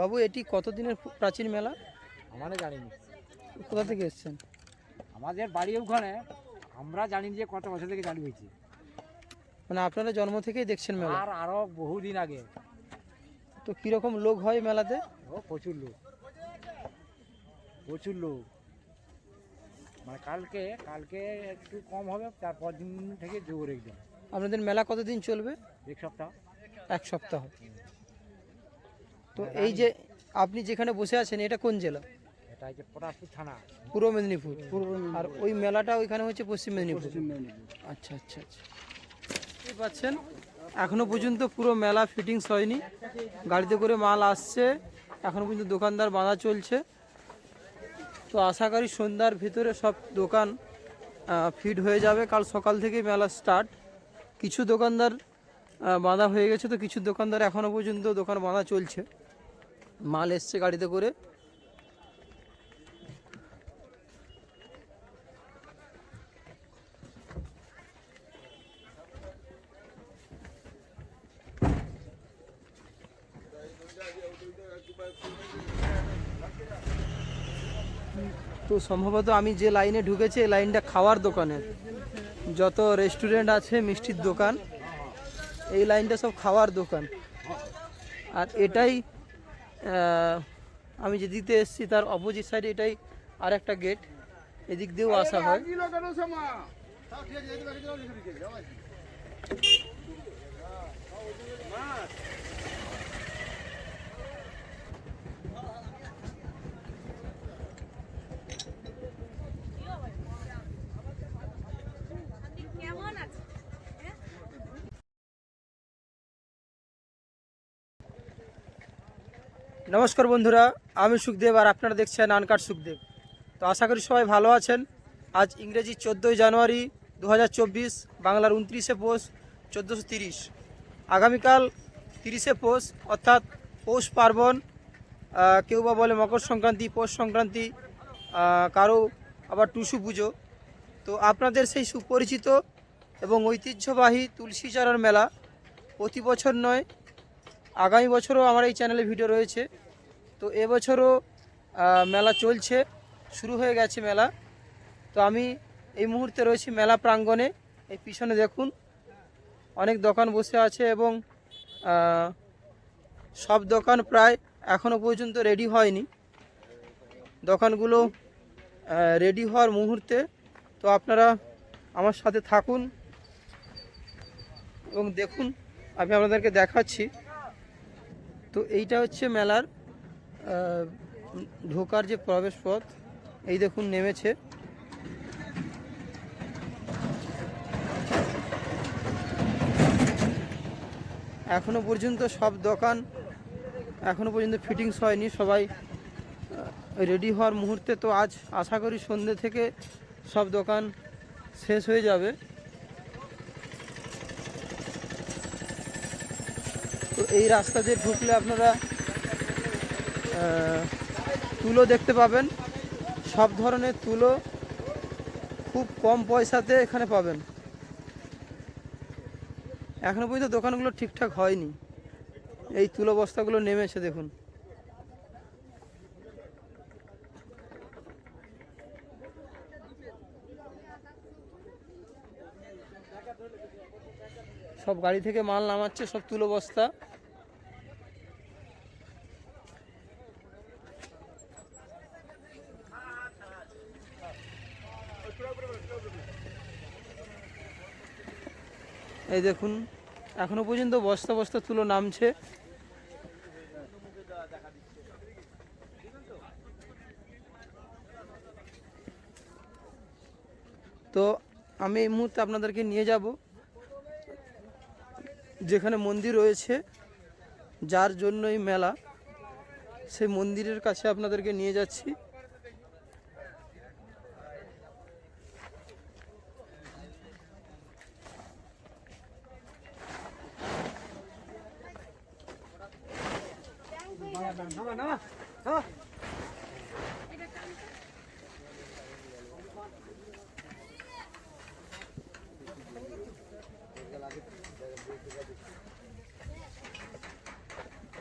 বাবু এটি কতদিনের প্রাচীন মেলা? আমরা জানিনি। কোথা থেকে এসেছেন? আমাদের বাড়ি ওখানে, আমরা জানি যে কত বছর থেকে চালু হয়েছে। মানে আপনারা জন্ম থেকেই দেখছেন মেলা? আর আরো বহুদিন আগে। তো কীরকম লোক হয় মেলাতে? ও প্রচুর লোক, প্রচুর লোক। মানে কালকে কালকে একটু কম হবে, তারপর দিন থেকে জোর একদম। আপনাদের মেলা কতদিন চলবে? এক সপ্তাহ। এক সপ্তাহ। তো এই যে আপনি যেখানে বসে আছেন এটা কোন জেলা? এটা হচ্ছে পটাশপুর থানা, পূর্ব মেদিনীপুর। আর ওই মেলাটা ওইখানে হচ্ছে পশ্চিম মেদিনীপুর। আচ্ছা আচ্ছা আচ্ছা, বুঝতে পাচ্ছেন এখনো পর্যন্ত পুরো মেলা ফিটিংস হয়নি, গাড়িতে করে মাল আসছে, এখনো পর্যন্ত দোকানদার বাঁধা চলছে। তো আশা করি সন্ধ্যার ভিতরে সব দোকান ফিট হয়ে যাবে। কাল সকাল থেকেই মেলা স্টার্ট। কিছু দোকানদার বাঁধা হয়ে গেছে, তো কিছু দোকানদার এখনো পর্যন্ত দোকান বাঁধা চলছে, মাল এসছে গাড়িতে করে। তো সম্ভবত আমি যে লাইনে ঢুকেছি এই লাইনটা খাওয়ার দোকানের, যত রেস্টুরেন্ট আছে মিষ্টির দোকান, এই লাইনটা সব খাওয়ার দোকান। আর এটাই আমি যেদিকে এসেছি তার অপোজিট সাইডে এটাই আর একটা গেট, এদিক দিয়েও আসা হয়। নমস্কার বন্ধুরা, আমি সুখদেব আর আপনারা দেখছেন আনকাট সুখদেব। তো আশা করি সবাই ভালো আছেন। আজ ইংরেজি 14ই জানুয়ারি 2024, বাংলার 29শে পৌষ 1430। আগামীকাল 30শে পৌষ, অর্থাৎ পৌষ পার্বণ। কেউ বা বলে মকর সংক্রান্তি, পৌষ সংক্রান্তি, কারো আবার টুসু পুজো। তো আপনাদের সেই সুপরিচিত এবং ঐতিহ্যবাহী তুলসী চারার মেলা প্রতি বছর নয়, আগামী বছরও আমার এই চ্যানেলে ভিডিও রয়েছে। তো এবছরও মেলা চলছে, শুরু হয়ে গেছে মেলা। তো আমি এই মুহূর্তে রয়েছি মেলা প্রাঙ্গণে। এই পিছনে দেখুন অনেক দোকান বসে আছে এবং সব দোকান প্রায় এখনও পর্যন্ত রেডি হয়নি, দোকানগুলো রেডি হওয়ার মুহূর্তে। তো আপনারা আমার সাথে থাকুন এবং দেখুন, আমি আপনাদেরকে দেখাচ্ছি। তো এইটা হচ্ছে মেলার ঢোকার যে প্রবেশ পথ, এই দেখুন নেমেছে। এখনো পর্যন্ত সব দোকান এখনো পর্যন্ত ফিটিংস হয়নি, সবাই রেডি হওয়ার মুহূর্তে। তো আজ আশা করি সন্ধ্যে থেকে সব দোকান শেষ হয়ে যাবে। তো এই রাস্তা দিয়ে ঢুকলে আপনারা তুলো দেখতে পাবেন, সব ধরনের তুলো খুব কম পয়সাতে এখানে পাবেন। এখনো পর্যন্ত দোকানগুলো ঠিকঠাক হয়নি, এই তুলো বস্তাগুলো নেমেছে দেখুন। সব গাড়ি থেকে মাল নামাচ্ছে, সব তুলো বস্তা। এই দেখুন এখনো পর্যন্ত বস্তা বস্তা তুলো নামছে। তো আমি এই মুহূর্তে আপনাদেরকে নিয়ে যাব যেখানে মন্দির রয়েছে, যার জন্য এই মেলা, সেই মন্দিরের কাছে আপনাদেরকে নিয়ে যাচ্ছি।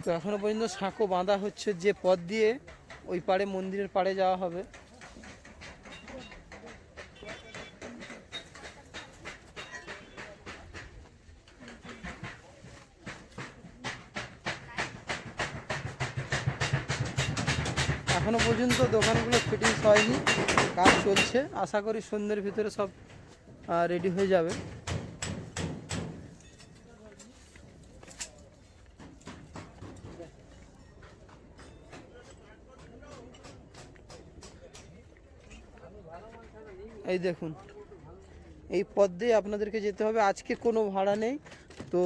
তো এখনও পর্যন্ত সাঁকো বাঁধা হচ্ছে, যে পথ দিয়ে ওই পাড়ে মন্দিরের পাড়ে যাওয়া হবে। এখনো পর্যন্ত দোকানগুলো ফিটিংস হয়নি, কাজ চলছে। আশা করি সন্ধ্যের ভিতরে সব রেডি হয়ে যাবে। এই দেখুন, এই পথ দিয়ে আপনাদেরকে যেতে হবে। আজকে কোনো ভাড়া নেই, তো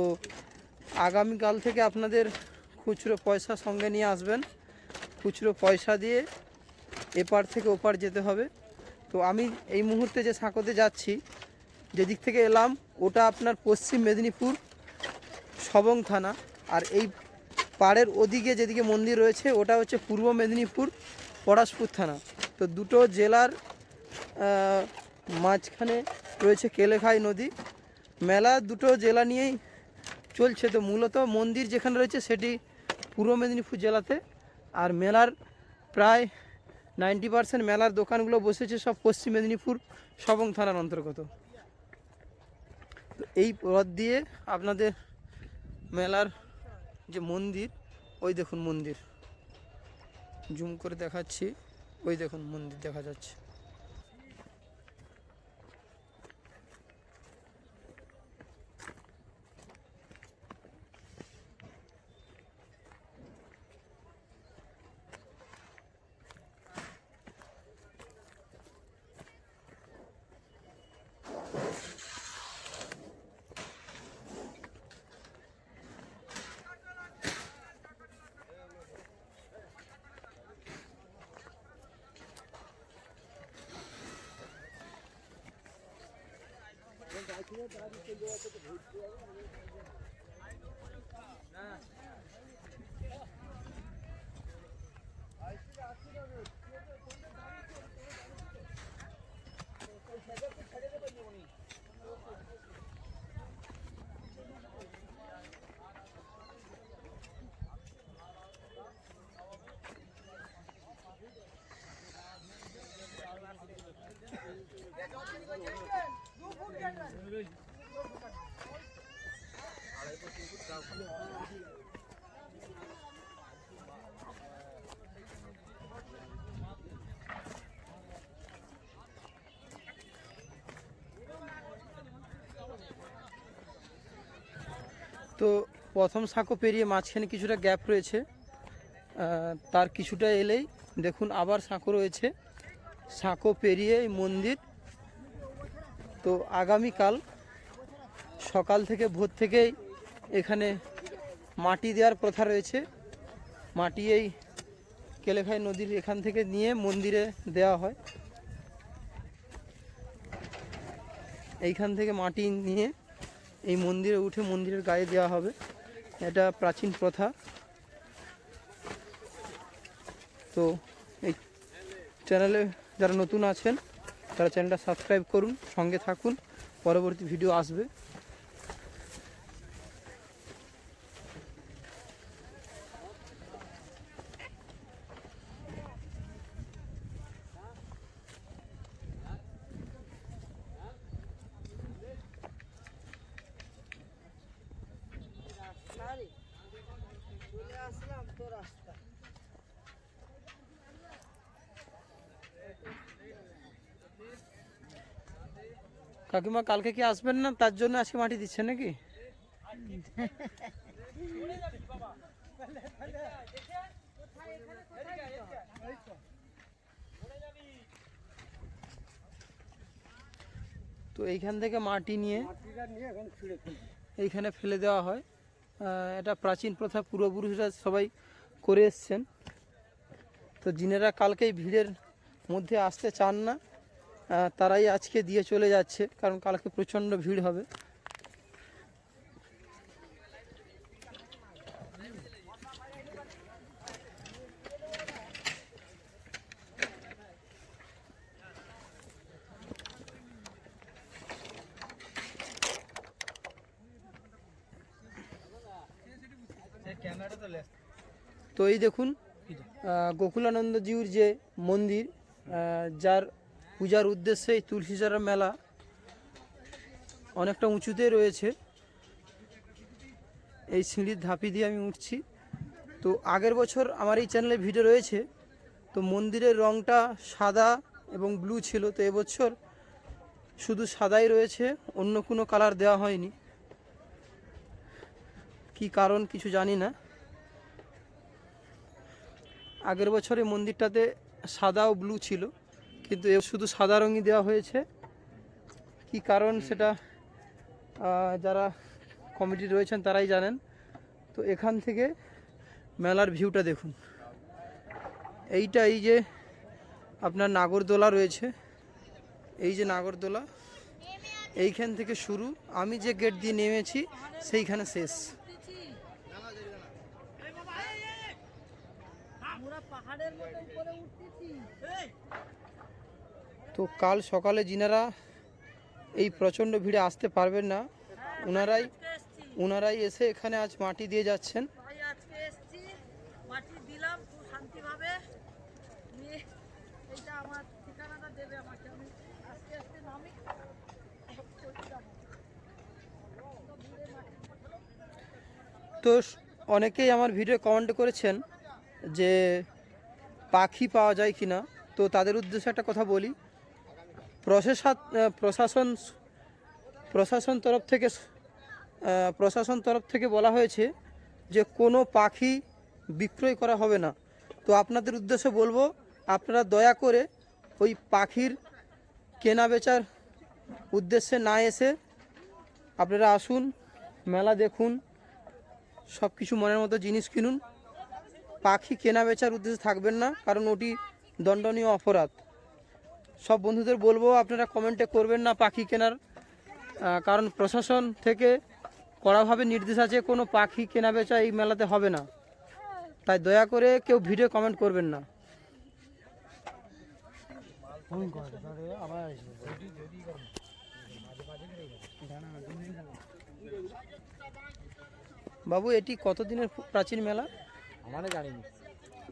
আগামীকাল থেকে আপনাদের খুচরো পয়সা সঙ্গে নিয়ে আসবেন। খুচরো পয়সা দিয়ে এপার থেকে ওপার যেতে হবে। তো আমি এই মুহূর্তে যে সাঁকোতে যাচ্ছি, যেদিক থেকে এলাম ওটা আপনার পশ্চিম মেদিনীপুর সবং থানা, আর এই পাড়ের ওদিকে যেদিকে মন্দির রয়েছে ওটা হচ্ছে পূর্ব মেদিনীপুর পলাশপুর থানা। তো দুটো জেলার মাঝখানে রয়েছে কেলেখাই নদী। মেলা দুটো জেলা নিয়েই চলছে। তো মূলত মন্দির যেখানে রয়েছে সেটি পূর্ব মেদিনীপুর জেলাতে, আর মেলার প্রায় 90% মেলার দোকানগুলো বসেছে সব পশ্চিম মেদিনীপুর সবং থানার অন্তর্গত। তো এই পথ দিয়ে আপনাদের মেলার যে মন্দির, ওই দেখুন মন্দির, জুম করে দেখাচ্ছি, ওই দেখুন মন্দির দেখা যাচ্ছে। তো প্রথম সাঁকো পেরিয়ে মাঝখানে কিছুটা গ্যাপ রয়েছে, তার কিছুটা এলেই দেখুন আবার সাঁকো রয়েছে। সাঁকো পেরিয়ে এই মন্দির। তো আগামীকাল সকাল থেকে ভোর থেকেই এখানে মাটি দেওয়ার প্রথা রয়েছে। মাটি এই কেলেখাই নদীর এখান থেকে নিয়ে মন্দিরে দেওয়া হয়। এইখান থেকে মাটি নিয়ে এই মন্দিরে উঠে মন্দিরের গায়ে দেওয়া হবে। এটা প্রাচীন প্রথা। তো এই চ্যানেলে যারা নতুন আছেন তারা চ্যানেলটা সাবস্ক্রাইব করুন, সঙ্গে থাকুন, পরবর্তী ভিডিও আসবে। কাকিমা কালকে কি আসবেন না, তার জন্য আজকে মাটি দিচ্ছেন নাকি? তো এইখান থেকে মাটি নিয়ে এইখানে ফেলে দেওয়া হয়। এটা প্রাচীন প্রথা, পূর্বপুরুষরা সবাই করে এসছেন। তো যিনারা কালকে এই ভিড়ের মধ্যে আসতে চান না, তারাই আজকে দিয়ে চলে যাচ্ছে, কারণ কালকে প্রচণ্ড ভিড় হবে। ক্যামেরাটা তো তো এই দেখুন গোকুলানন্দজিউর যে মন্দির, যার পূজার উদ্দেশ্যে এই তুলসীচারা মেলা অনেকটা উঁচুতে রয়েছে। এই সিঁড়ির ধাপি দিয়ে আমি উঠছি। তো আগের বছর আমার এই চ্যানেলে ভিডিও রয়েছে, তো মন্দিরের রংটা সাদা এবং ব্লু ছিল। তো এবছর শুধু সাদাই রয়েছে, অন্য কোনো কালার দেওয়া হয়নি। কি কারণ কিছু জানি না। আগের বছর এই মন্দিরটাতে সাদা ও ব্লু ছিল, কিন্তু এ শুধু সাদা রঙই দেওয়া হয়েছে। কি কারণ সেটা যারা কমিটি রয়েছেন তারাই জানেন। তো এখান থেকে মেলার ভিউটা দেখুন। এইটা এই যে আপনার নাগরদোলা রয়েছে, এই যে নাগরদোলা, এইখান থেকে শুরু। আমি যে গেট দিয়ে নেমেছি সেইখানে শেষ। তো কাল সকালে যিনারা এই প্রচণ্ড ভিড়ে আসতে পারবেন না, ওনারাই এসে এখানে আজ মাটি দিয়ে যাচ্ছেন। আজকে এসেছি, মাটি দিলাম খুব শান্তিভাবে। এইটা আমার ঠিকানাটা দেবে আমাকে, আমি আজকে নামি। তো অনেকেই আমার ভিডিও কমেন্ট করেছেন যে পাখি পাওয়া যায় কিনা। তো তাদের উদ্দেশ্যে একটা কথা বলি, প্রশাসন তরফ থেকে বলা হয়েছে যে কোনো পাখি বিক্রয় করা হবে না। তো আপনাদের উদ্দেশ্যে বলবো, আপনারা দয়া করে ওই পাখির কেনা বেচার উদ্দেশ্যে না এসে আপনারা আসুন, মেলা দেখুন, সব কিছু মনের মতো জিনিস কিনুন। পাখি কেনা বেচার উদ্দেশ্যে থাকবেন না, কারণ ওটি দণ্ডনীয় অপরাধ। সব বন্ধুদের বলবো আপনারা কমেন্টে করবেন না পাখি কেনার, কারণ প্রশাসন থেকে কড়াভাবে নির্দেশ আছে কোনো পাখি কেনা বেচা এই মেলাতে হবে না। তাই দয়া করে কেউ ভিডিও কমেন্ট করবেন না। বাবু, এটি কতদিনের প্রাচীন মেলা? আমাদের জানিনি,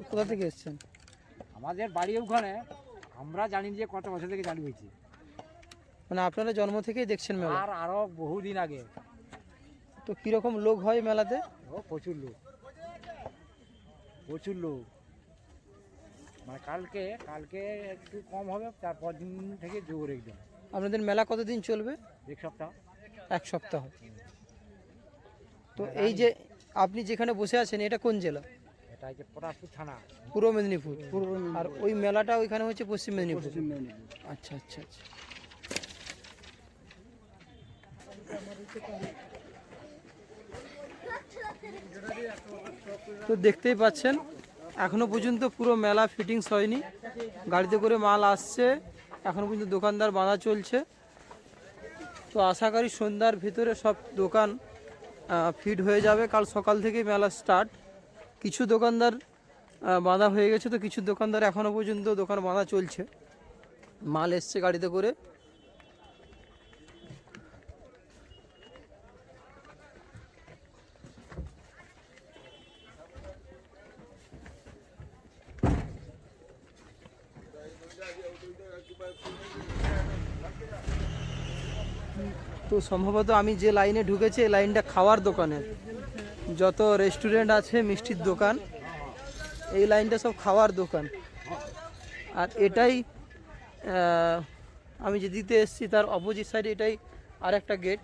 কোথা থেকে এসেছেন? আমাদের বাড়ি ওখানে, আমরা জানি যে কত বছর থেকে চালু হয়েছে। মানে আপনারা জন্ম থেকেই দেখছেন মেলা? আর আরো বহুদিন আগে। তো কীরকম লোক হয় মেলাতে? ও প্রচুর লোক, প্রচুর লোক। মানে কালকে একটু কম হবে, তারপর দিন থেকে জোর একদম। আপনাদের মেলা কতদিন চলবে? এক সপ্তাহ। এক সপ্তাহ। তো এই যে আপনি যেখানে বসে আছেন, এটা কোন জেলা? এটা হচ্ছে পটাশপুর থানা, পূর্ব মেদিনীপুর। আর ওই মেলাটা ওইখানে হচ্ছে পশ্চিম মেদিনীপুর। আচ্ছা আচ্ছা আচ্ছা। তো দেখতেই পাচ্ছেন এখনো পর্যন্ত পুরো মেলা ফিটিংস হয়নি, গাড়িতে করে মাল আসছে, এখনো পর্যন্ত দোকানদার বাঁধা চলছে। তো আশা করি সন্ধ্যার ভিতরে সব দোকান ফিট হয়ে যাবে। কাল সকাল থেকেই মেলা স্টার্ট। কিছু দোকানদার বাঁধা হয়ে গেছে, তো কিছু দোকানদার এখনো পর্যন্ত দোকান বাঁধা চলছে, মাল এসছে গাড়িতে করে। তো সম্ভবত আমি যে লাইনে ঢুকেছি এই লাইনটা খাওয়ার দোকানের, যত রেস্টুরেন্ট আছে, মিষ্টির দোকান, এই লাইনটা সব খাওয়ার দোকান। আর এটাই আমি যেদিকে এসেছি তার অপোজিট সাইডে এটাই আর একটা গেট,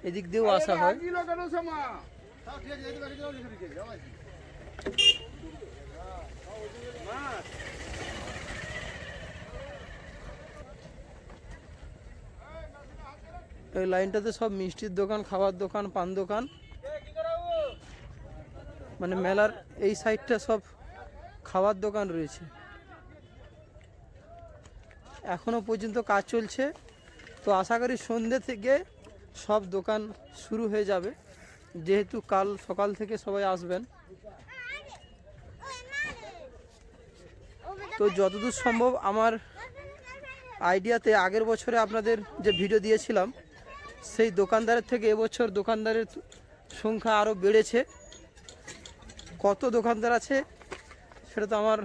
এদিক দিয়েও আসা হয়। এই লাইনটাতে সব মিষ্টির দোকান, খাওয়ার দোকান, পান দোকান। মানে মেলার এই সাইডটা সব খাওয়ার দোকান রয়েছে। এখনো পর্যন্ত কাজ চলছে। তো আশা করি সন্ধ্যে থেকে সব দোকান শুরু হয়ে যাবে, যেহেতু কাল সকাল থেকে সবাই আসবেন। তো যতদূর সম্ভব আমার আইডিয়াতে আগের বছরে আপনাদের যে ভিডিও দিয়েছিলাম সেই দোকানদারের থেকে এবছর দোকানদারের সংখ্যা আরও বেড়েছে। কত দোকানদার আছে সেটা তো আমার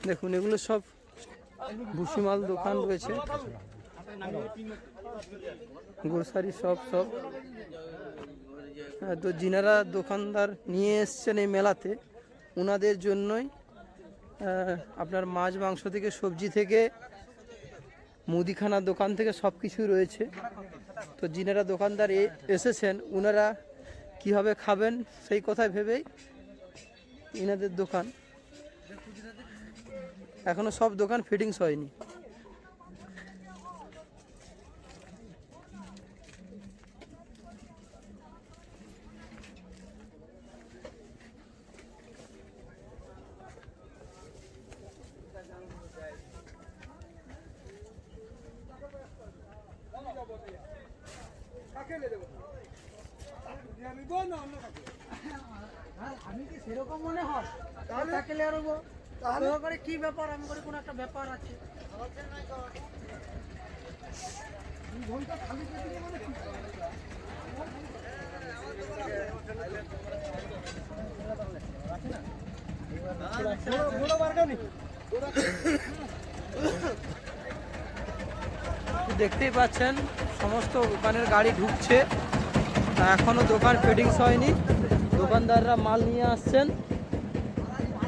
দেখুন, এগুলো সব ভুসিমাল দোকান রয়েছে, গ্রোসারি সব। তো যিনারা দোকানদার নিয়ে এসছেন এই মেলাতে, ওনাদের জন্যই আপনার মাছ মাংস থেকে সবজি থেকে মুদিখানার দোকান থেকে সব কিছুই রয়েছে। তো যিনারা দোকানদার এসেছেন ওনারা কীভাবে খাবেন সেই কথাই ভেবেই ইনাদের দোকান। এখনো সব দোকান ফিটিংস হয়নি। আমি কি সেরকম মনে হয় তাহলে আর তাহলে করে কি ব্যাপার, আমি করে কোনো একটা ব্যাপার আছে। দেখতেই পাচ্ছেন সমস্ত দোকানের গাড়ি ঢুকছে, এখনো দোকান ফিটিংস হয়নি, দোকানদাররা মাল নিয়ে আসছেন।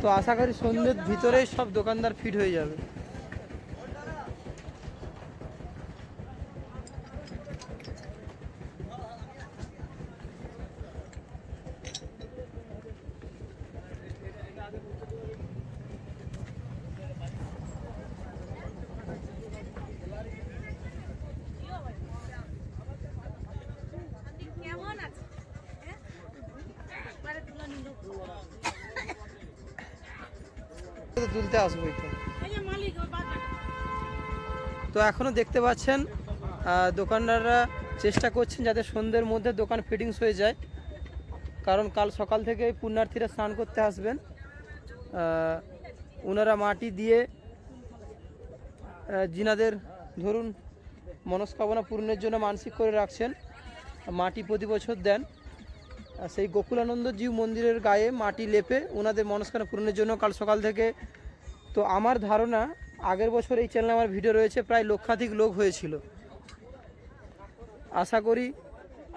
তো আশা করি সন্ধ্যের ভিতরেই সব দোকানদার ফিট হয়ে যাবে। কেমন আছে? তুলতে আসবোই তো। তো এখনো দেখতে পাচ্ছেন দোকানদাররা চেষ্টা করছেন যাতে সন্ধ্যের মধ্যে দোকান ফিটিংস হয়ে যায়, কারণ কাল সকাল থেকে পুণ্যার্থীরা স্নান করতে আসবেন। ওনারা মাটি দিয়ে যিনাদের ধরুন মনস্কামনা পূরণের জন্য মানসিক করে রাখছেন, মাটি প্রতি বছর দেন। সেই গোকুলানন্দ জীব মন্দিরের গায়ে মাটি লেপে ওনাদের মনস্কামনা পূরণের জন্য কাল সকাল থেকে। তো আমার ধারণা আগের বছর এই চ্যানেলে আমার ভিডিও রয়েছে, প্রায় লক্ষাধিক লোক হয়েছিল। আশা করি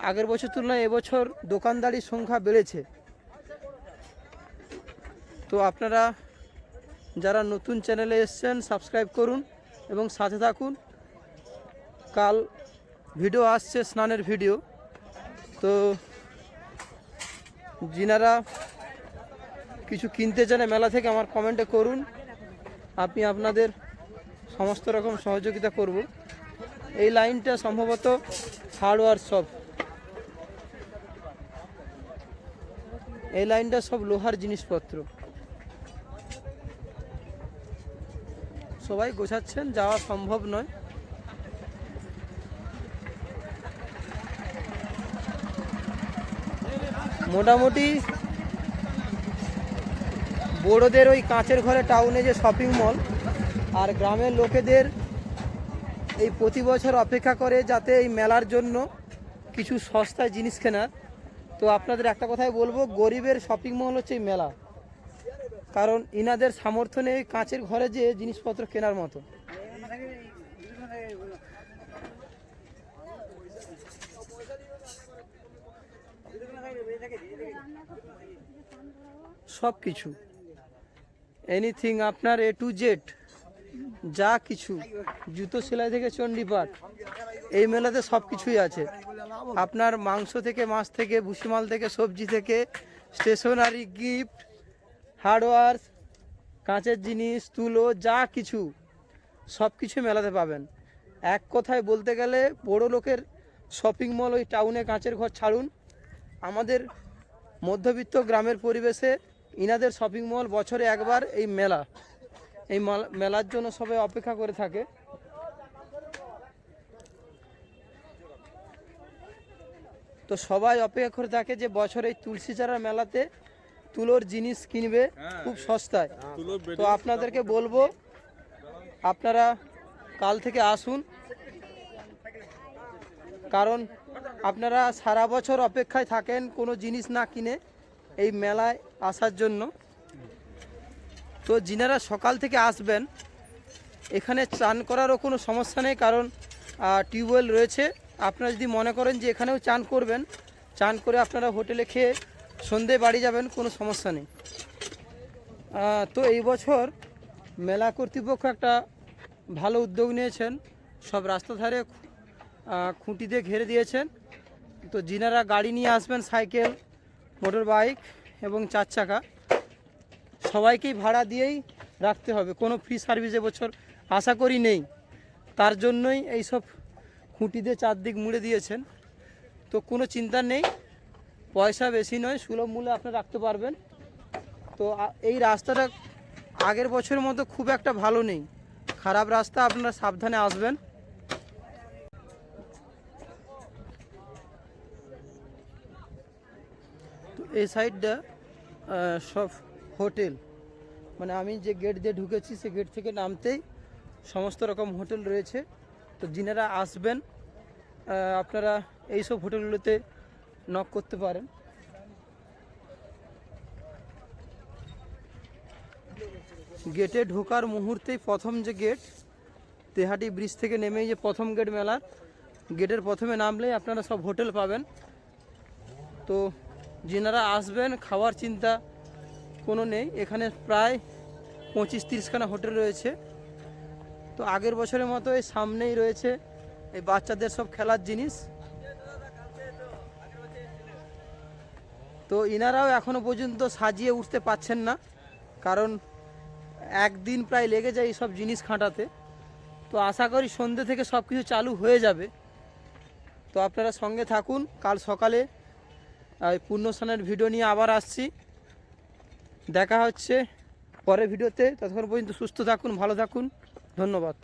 আগের বছর তুলনায় এবছর দোকানদারির সংখ্যা বেড়েছে। তো আপনারা যারা নতুন চ্যানেলে এসছেন সাবস্ক্রাইব করুন এবং সাথে থাকুন। কাল ভিডিও আসছে, স্নানের ভিডিও। তো যিনারা কিছু কিনতে চান মেলা থেকে আমার কমেন্টে করুন, আমি আপনাদের সমস্ত রকম সহযোগিতা করব। এই লাইনটা সম্ভবত হার্ডওয়্যার শপ, এই লাইনটা সব লোহার জিনিসপত্র। সবাই গোছাচ্ছেন, যাওয়া সম্ভব নয়। মোটামুটি বড়োদের ওই কাঁচের ঘরে টাউনে যে শপিং মল, আর গ্রামের লোকেদের এই প্রতি বছর অপেক্ষা করে যাতে এই মেলার জন্য কিছু সস্তায় জিনিস কেনার। তো আপনাদের একটা কথাই বলবো, গরিবের শপিং মল হচ্ছে এই মেলা, কারণ ইনাদের সামর্থ্য নেই কাঁচের ঘরে যে জিনিসপত্র কেনার মতো। সব কিছু এনিথিং আপনার A to Z যা কিছু, জুতো সেলাই থেকে চণ্ডীপাঠ, এই মেলাতে সব কিছুই আছে। আপনার মাংস থেকে মাছ থেকে ভুসিমাল থেকে সবজি থেকে স্টেশনারি, গিফট, হার্ডওয়্যার, কাঁচের জিনিস, তুলো, যা কিছু সব কিছু মেলাতে পাবেন। এক কথায় বলতে গেলে বড় লোকের শপিং মল ওই টাউনে কাঁচের ঘর ছাড়ুন, আমাদের মধ্যবিত্ত গ্রামের পরিবেশে ইনাদের শপিং মল বছরে একবার এই মেলা, এই মেলার জন্য সবাই অপেক্ষা করে থাকে। তো সবাই অপেক্ষা করে থাকে যে বছর এই তুলসী চারার মেলাতে তুলোর জিনিস কিনবে খুব সস্তায়। তো আপনাদেরকে বলবো আপনারা কাল থেকে আসুন, কারণ আপনারা সারা বছর অপেক্ষায় থাকেন কোনো জিনিস না কিনে এই মেলায় আসার জন্য। তো যিনারা সকাল থেকে আসবেন এখানে চান করারও কোনো সমস্যা নেই, কারণ টিউবওয়েল রয়েছে। আপনারা যদি মনে করেন যে এখানেও চান করবেন, চান করে আপনারা হোটেলে খেয়ে সন্ধে বাড়ি যাবেন, কোনো সমস্যা নেই। তো এই বছর মেলা কর্তৃপক্ষ একটা ভালো উদ্যোগ নিয়েছেন, সব রাস্তা ধারে খুঁটি দিয়ে ঘিরে দিয়েছেন। তো যিনারা গাড়ি নিয়ে আসবেন, সাইকেল, মোটর বাইক এবং 4 চাকা, সবাইকেই ভাড়া দিয়েই রাখতে হবে। কোনো ফ্রি সার্ভিস এবছর আশা করি নেই, তার জন্যই এইসব খুঁটি দিয়ে চারদিক মুড়ে দিয়েছেন। তো কোনো চিন্তা নেই, পয়সা বেশি নয়, সুলভ মূল্যে আপনারা রাখতে পারবেন। তো এই রাস্তাটা আগের বছরের মতো খুব একটা ভালো নেই, খারাপ রাস্তা, আপনারা সাবধানে আসবেন। তো এই সাইডটা সব হোটেল, মানে আমি যে গেট দিয়ে ঢুকেছি সে গেট থেকে নামতেই সমস্ত রকম হোটেল রয়েছে। তো যিনারা আসবেন আপনারা এইসব হোটেলগুলোতে নক করতে পারেন। গেটে ঢোকার মুহূর্তেই প্রথম যে গেট, তেহাটি ব্রিজ থেকে নেমেই যে প্রথম গেট মেলার, গেটের প্রথমে নামলেই আপনারা সব হোটেল পাবেন। তো যিনারা আসবেন খাওয়ার চিন্তা কোনো নেই, এখানে প্রায় 25-30 খানা হোটেল রয়েছে। তো আগের বছরের মতো এই সামনেই রয়েছে এই বাচ্চাদের সব খেলার জিনিস। তো ইনারাও এখনো পর্যন্ত সাজিয়ে উঠতে পারছেন না, কারণ একদিন প্রায় লেগে যায় এই সব জিনিস খাটাতে। তো আশা করি সন্ধ্যে থেকে সব কিছু চালু হয়ে যাবে। তো আপনারা সঙ্গে থাকুন, কাল সকালে পুণ্যস্নানের ভিডিও নিয়ে আবার আসছি। দেখা হচ্ছে পরের ভিডিওতে, ততক্ষণ পর্যন্ত সুস্থ থাকুন, ভালো থাকুন, ধন্যবাদ।